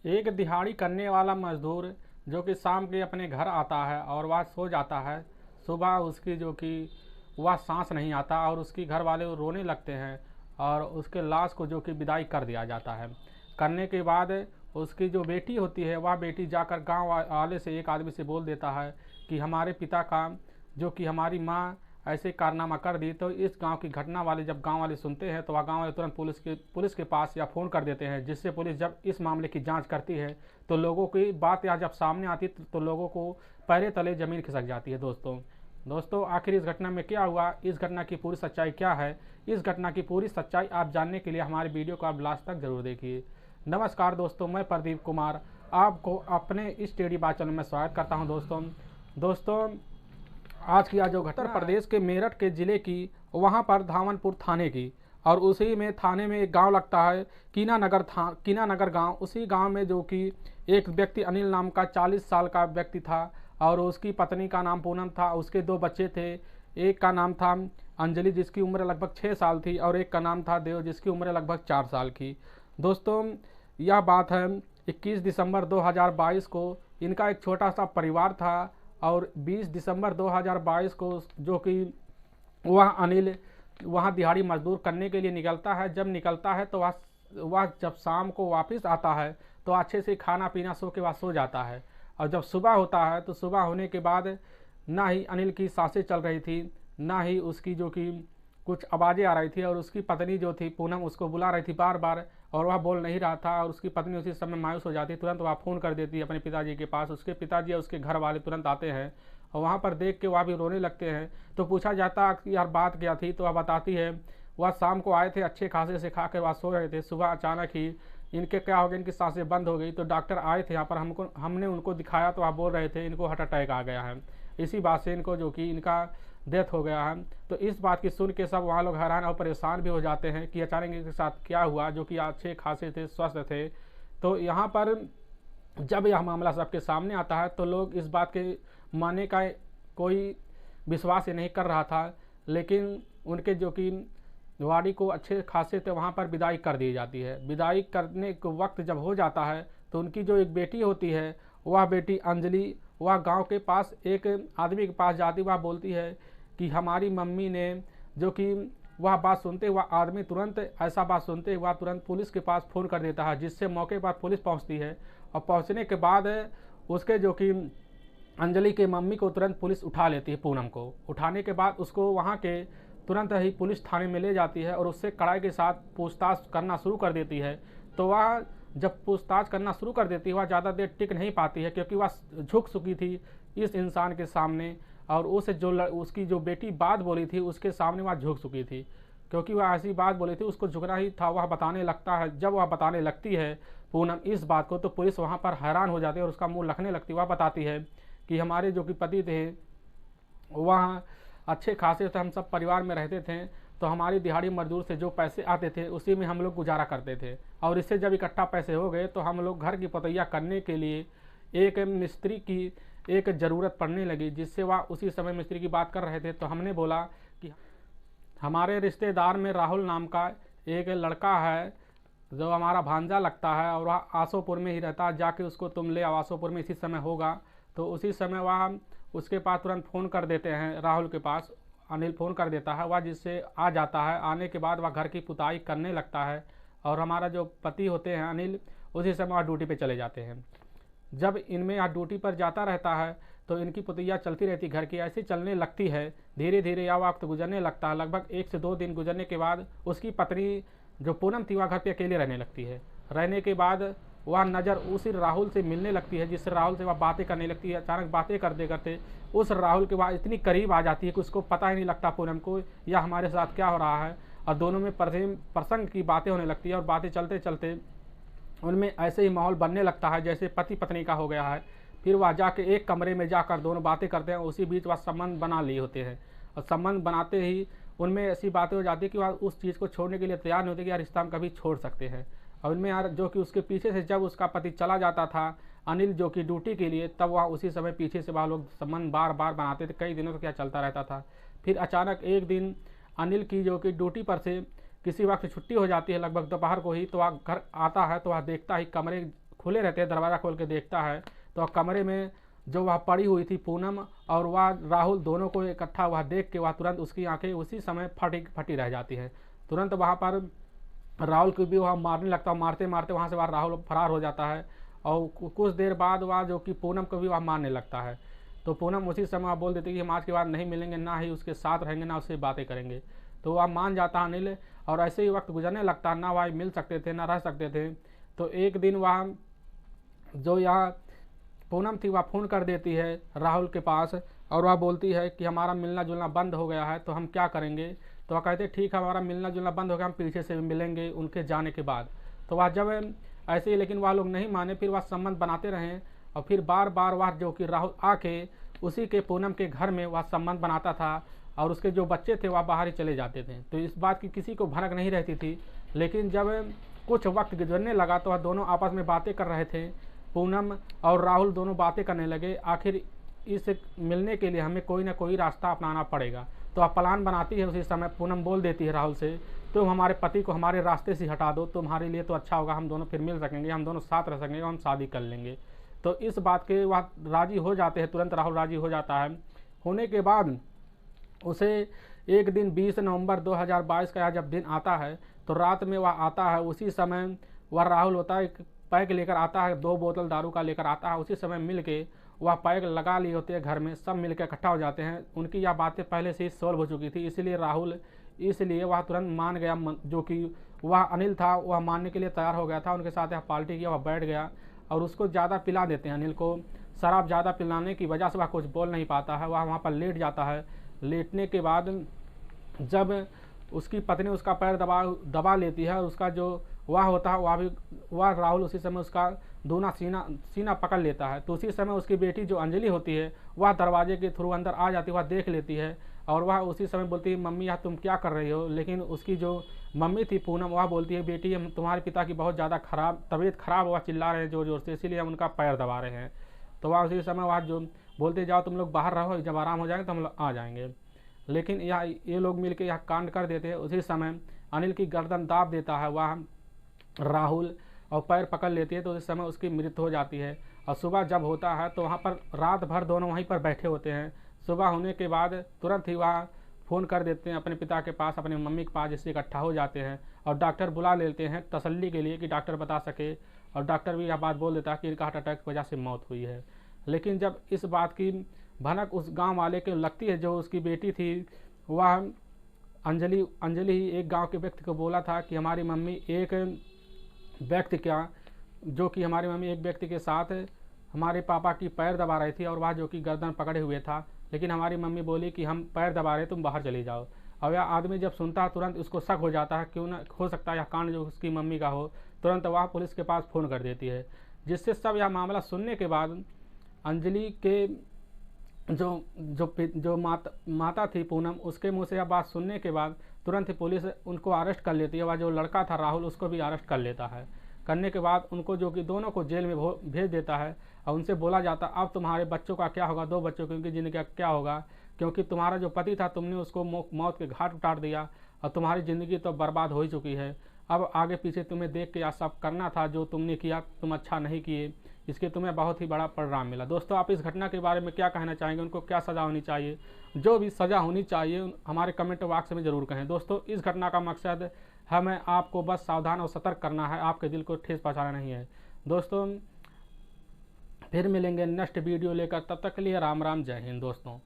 एक दिहाड़ी करने वाला मजदूर जो कि शाम के अपने घर आता है और वह सो जाता है। सुबह उसकी जो कि वह सांस नहीं आता और उसकी घर वाले रोने लगते हैं और उसके लाश को जो कि विदाई कर दिया जाता है। करने के बाद उसकी जो बेटी होती है वह बेटी जाकर गांव वाले से एक आदमी से बोल देता है कि हमारे पिता का जो कि हमारी माँ ऐसे कारनामा कर दी। तो इस गांव की घटना वाले जब गांव वाले सुनते हैं तो वह गांव वाले तुरंत पुलिस के पास या फ़ोन कर देते हैं, जिससे पुलिस जब इस मामले की जांच करती है तो लोगों की बात या जब सामने आती है तो लोगों को पैरे तले ज़मीन खिसक जाती है। दोस्तों आखिर इस घटना में क्या हुआ, इस घटना की पूरी सच्चाई क्या है, इस घटना की पूरी सच्चाई आप जानने के लिए हमारे वीडियो को आप लास्ट तक जरूर देखिए। नमस्कार दोस्तों, मैं प्रदीप कुमार आपको अपने इस टेढ़ी बात चैनल में स्वागत करता हूं। दोस्तों आज की जो उत्तर प्रदेश के मेरठ के ज़िले की, वहां पर धावनपुर थाने की, और उसी में थाने में एक गांव लगता है कीनानगर गांव। उसी गांव में जो कि एक व्यक्ति अनिल नाम का 40 साल का व्यक्ति था और उसकी पत्नी का नाम पूनम था। उसके 2 बच्चे थे, एक का नाम था अंजलि जिसकी उम्र लगभग 6 साल थी और एक का नाम था देव जिसकी उम्र लगभग 4 साल की। दोस्तों यह बात है 21 दिसंबर 2022 को। इनका एक छोटा सा परिवार था और 20 दिसंबर 2022 को जो कि वह अनिल वहाँ दिहाड़ी मजदूर करने के लिए निकलता है। जब निकलता है तो वह जब शाम को वापस आता है तो अच्छे से खाना पीना सो के बाद सो जाता है। और जब सुबह होता है तो सुबह होने के बाद ना ही अनिल की सांसें चल रही थी, ना ही उसकी जो कि कुछ आवाज़ें आ रही थी, और उसकी पत्नी जो थी पूनम उसको बुला रही थी बार बार और वह बोल नहीं रहा था। और उसकी पत्नी उसी समय मायूस हो जाती, तुरंत वह फ़ोन कर देती है अपने पिताजी के पास। उसके पिताजी और उसके घर वाले तुरंत आते हैं और वहाँ पर देख के वह भी रोने लगते हैं। तो पूछा जाता कि यार बात क्या थी, तो वह बताती है वह शाम को आए थे, अच्छे खासे से खा कर वह सो रहे थे। सुबह अचानक ही इनके क्या हो गया, इनकी सांसें बंद हो गई। तो डॉक्टर आए थे यहाँ पर, हमने उनको दिखाया तो वह बोल रहे थे इनको हार्ट अटैक आ गया है। इसी बात से इनको जो कि इनका डेथ हो गया है। तो इस बात की सुन के सब वहाँ लोग हैरान और परेशान भी हो जाते हैं कि अचानक इनके साथ क्या हुआ, जो कि अच्छे खासे थे, स्वस्थ थे। तो यहाँ पर जब यह मामला सबके सामने आता है तो लोग इस बात के मानने का कोई विश्वास ही नहीं कर रहा था। लेकिन उनके जो कि वाड़ी को अच्छे खासे थे वहाँ पर विदाई कर दी जाती है। विदाई करने के वक्त जब हो जाता है तो उनकी जो एक बेटी होती है, वह बेटी अंजलि, वह गांव के पास एक आदमी के पास जाती, वह बोलती है कि हमारी मम्मी ने जो कि वह बात सुनते हुआ आदमी तुरंत ऐसा बात सुनते हुआ तुरंत पुलिस के पास फ़ोन कर देता है, जिससे मौके पर पुलिस पहुंचती है। और पहुंचने के बाद उसके जो कि अंजलि के मम्मी को तुरंत पुलिस उठा लेती है। पूनम को उठाने के बाद उसको वहाँ के तुरंत ही पुलिस थाने में ले जाती है और उससे कड़ाई के साथ पूछताछ करना शुरू कर देती है। तो वह जब पूछताछ करना शुरू कर देती है वह ज़्यादा देर टिक नहीं पाती है, क्योंकि वह झुक चुकी थी इस इंसान के सामने। और उसकी जो बेटी बात बोली थी उसके सामने वह झुक चुकी थी, क्योंकि वह ऐसी बात बोली थी, उसको झुकना ही था। वह बताने लगता है, जब वह बताने लगती है पूनम इस बात को, तो पुलिस वहाँ पर हैरान हो जाती है और उसका मुँह लखने लगती है। वह बताती है कि हमारे जो कि पति थे वह अच्छे खासे थे, हम सब परिवार में रहते थे, तो हमारी दिहाड़ी मजदूर से जो पैसे आते थे उसी में हम लोग गुजारा करते थे। और इससे जब इकट्ठा पैसे हो गए तो हम लोग घर की पुतैया करने के लिए एक मिस्त्री की एक ज़रूरत पड़ने लगी, जिससे वह उसी समय मिस्त्री की बात कर रहे थे। तो हमने बोला कि हमारे रिश्तेदार में राहुल नाम का एक लड़का है जो हमारा भांजा लगता है और वह आसोपुर में ही रहता है, जाके उसको तुम ले आओ, आसोपुर में इसी समय होगा। तो उसी समय वह उसके पास तुरंत फ़ोन कर देते हैं, राहुल के पास अनिल फ़ोन कर देता है, वह जिससे आ जाता है। आने के बाद वह घर की पुताई करने लगता है और हमारा जो पति होते हैं अनिल, उसी समय वह ड्यूटी पे चले जाते हैं। जब इनमें यह ड्यूटी पर जाता रहता है तो इनकी पुतैया चलती रहती, घर की ऐसी चलने लगती है। धीरे धीरे यह वक्त गुजरने लगता है। लगभग 1 से 2 दिन गुजरने के बाद उसकी पत्नी जो पूनम थी वह घर पे अकेले रहने लगती है। रहने के बाद वह नज़र उसी राहुल से मिलने लगती है, जिससे राहुल से वह बातें करने लगती है। अचानक बातें करते करते उस राहुल के बाद इतनी करीब आ जाती है कि उसको पता ही नहीं लगता पूनम को या हमारे साथ क्या हो रहा है। और दोनों में प्रसंग की बातें होने लगती है और बातें चलते चलते उनमें ऐसे ही माहौल बनने लगता है जैसे पति पत्नी का हो गया है। फिर वह जाके एक कमरे में जाकर दोनों बातें करते हैं। उसी बीच वह संबंध बना लिए होते हैं और संबंध बनाते ही उनमें ऐसी बातें हो जाती है कि वह उस चीज़ को छोड़ने के लिए तैयार नहीं होते कि यार रिश्ता हम कभी छोड़ सकते हैं। और उनमें यार जो कि उसके पीछे से जब उसका पति चला जाता था अनिल जो कि ड्यूटी के लिए, तब वह उसी समय पीछे से वह लोग संबंध बार बार बनाते थे। कई दिनों तक क्या चलता रहता था। फिर अचानक एक दिन अनिल की जो कि ड्यूटी पर से किसी वक्त छुट्टी हो जाती है, लगभग दोपहर को ही, तो वह घर आता है तो वह देखता ही कमरे खुले रहते हैं, दरवाज़ा खोल के देखता है तो कमरे में जो वह पड़ी हुई थी पूनम और वह राहुल दोनों को इकट्ठा वह देख के वह तुरंत उसकी आंखें उसी समय फटी रह जाती हैं। तुरंत वहाँ पर राहुल को भी वह मारने लगता है, मारते मारते वहाँ से वह राहुल फरार हो जाता है और कुछ देर बाद वह जो कि पूनम को भी वह मारने लगता है। तो पूनम उसी समय वह बोल देती है कि हम आज के बाद नहीं मिलेंगे, ना ही उसके साथ रहेंगे, ना उससे बातें करेंगे। तो वह मान जाता है अनिल और ऐसे ही वक्त गुजरने लगता है, ना वह मिल सकते थे ना रह सकते थे। तो एक दिन वह जो यहाँ पूनम थी वह फ़ोन कर देती है राहुल के पास और वह बोलती है कि हमारा मिलना जुलना बंद हो गया है, तो हम क्या करेंगे। तो वह कहते ठीक है, हमारा मिलना जुलना बंद हो गया, हम पीछे से मिलेंगे उनके जाने के बाद। तो वह जब ऐसे ही, लेकिन वह लोग नहीं माने, फिर वह संबंध बनाते रहे और फिर बार बार वह जो कि राहुल आके उसी के पूनम के घर में वह संबंध बनाता था और उसके जो बच्चे थे वह बाहर ही चले जाते थे। तो इस बात की किसी को भनक नहीं रहती थी। लेकिन जब कुछ वक्त गुजरने लगा तो वह दोनों आपस में बातें कर रहे थे, पूनम और राहुल दोनों बातें करने लगे, आखिर इस मिलने के लिए हमें कोई ना कोई रास्ता अपनाना पड़ेगा। तो वह प्लान बनाती है। उसी समय पूनम बोल देती है राहुल से, तुम हमारे पति को हमारे रास्ते से हटा दो, तुम्हारे लिए तो अच्छा होगा, हम दोनों फिर मिल सकेंगे, हम दोनों साथ रह सकेंगे, हम शादी कर लेंगे। तो इस बात के वह राज़ी हो जाते हैं, तुरंत राहुल राज़ी हो जाता है। होने के बाद उसे एक दिन 20 नवंबर 2022 का जब दिन आता है तो रात में वह आता है। उसी समय वह राहुल होता है, एक पैक लेकर आता है, 2 बोतल दारू का लेकर आता है। उसी समय मिल के वह पैक लगा लिए होते हैं, घर में सब मिलकर इकट्ठा हो जाते हैं। उनकी यह बातें पहले से ही सॉल्व हो चुकी थी, इसलिए राहुल वह तुरंत मान गया। जो कि वह अनिल था वह मानने के लिए तैयार हो गया था, उनके साथ यह पार्टी किया, वह बैठ गया और उसको ज़्यादा पिला देते हैं। अनिल को शराब ज़्यादा पिलाने की वजह से वह कुछ बोल नहीं पाता है, वह वहाँ पर लेट जाता है। लेटने के बाद जब उसकी पत्नी उसका पैर दबा लेती है, उसका जो वह होता है वह राहुल उसी समय उसका दोनों सीना पकड़ लेता है। तो उसी समय उसकी बेटी जो अंजलि होती है वह दरवाजे के थ्रू अंदर आ जाती है, वह देख लेती है और वह उसी समय बोलती है, मम्मी यार तुम क्या कर रही हो। लेकिन उसकी जो मम्मी थी पूनम, वह बोलती है, बेटी हम तुम्हारे पिता की बहुत ज़्यादा तबीयत खराब, वह चिल्ला रहे हैं ज़ोर ज़ोर से, इसीलिए हम उनका पैर दबा रहे हैं। तो वह उसी समय वह जो बोलते जाओ तुम लोग बाहर रहो, जब आराम हो जाएंगे तो हम लोग आ जाएंगे। लेकिन ये लोग मिलकर यह कांड कर देते हैं। उसी समय अनिल की गर्दन दाब देता है वह राहुल और पैर पकड़ लेती है। तो उस समय उसकी मृत्यु हो जाती है। और सुबह जब होता है तो वहाँ पर रात भर दोनों वहीं पर बैठे होते हैं। सुबह होने के बाद तुरंत ही वह फ़ोन कर देते हैं अपने पिता के पास, अपनी मम्मी के पास, जिससे इकट्ठा हो जाते हैं और डॉक्टर बुला लेते हैं तसल्ली के लिए कि डॉक्टर बता सके। और डॉक्टर भी यह बात बोल देता है कि इनका हार्ट अटैक की वजह से मौत हुई है। लेकिन जब इस बात की भनक उस गांव वाले के लगती है, जो उसकी बेटी थी वह अंजलि ही एक गांव के व्यक्ति को बोला था कि हमारी मम्मी एक व्यक्ति के साथ हमारे पापा की पैर दबा रही थी और वह जो कि गर्दन पकड़े हुए था। लेकिन हमारी मम्मी बोली कि हम पैर दबा रहे, तुम बाहर चले जाओ। और यह आदमी जब सुनता है तुरंत उसको शक हो जाता है, क्यों ना हो सकता है यह कांड जो उसकी मम्मी का हो। तुरंत वह पुलिस के पास फ़ोन कर देती है, जिससे सब यह मामला सुनने के बाद अंजलि के जो माता थी पूनम, उसके मुंह से यह बात सुनने के बाद तुरंत ही पुलिस उनको अरेस्ट कर लेती है। वह जो लड़का था राहुल, उसको भी अरेस्ट कर लेता है। करने के बाद उनको जो कि दोनों को जेल में भेज देता है और उनसे बोला जाता अब तुम्हारे बच्चों का क्या होगा, 2 बच्चों की उनकी ज़िंदगी का क्या होगा, क्योंकि तुम्हारा जो पति था तुमने उसको मौत के घाट उतार दिया और तुम्हारी ज़िंदगी तो बर्बाद हो ही चुकी है। अब आगे पीछे तुम्हें देख के यह सब करना था जो तुमने किया, तुम अच्छा नहीं किए, इसके तुम्हें बहुत ही बड़ा परिणाम मिला। दोस्तों आप इस घटना के बारे में क्या कहना चाहेंगे, उनको क्या सज़ा होनी चाहिए? जो भी सज़ा होनी चाहिए हमारे कमेंट बॉक्स में ज़रूर कहें। दोस्तों इस घटना का मकसद हमें आपको बस सावधान और सतर्क करना है, आपके दिल को ठेस पहुँचाना नहीं है। दोस्तों फिर मिलेंगे नेक्स्ट वीडियो लेकर, तब तक के लिए राम राम, जय हिंद दोस्तों।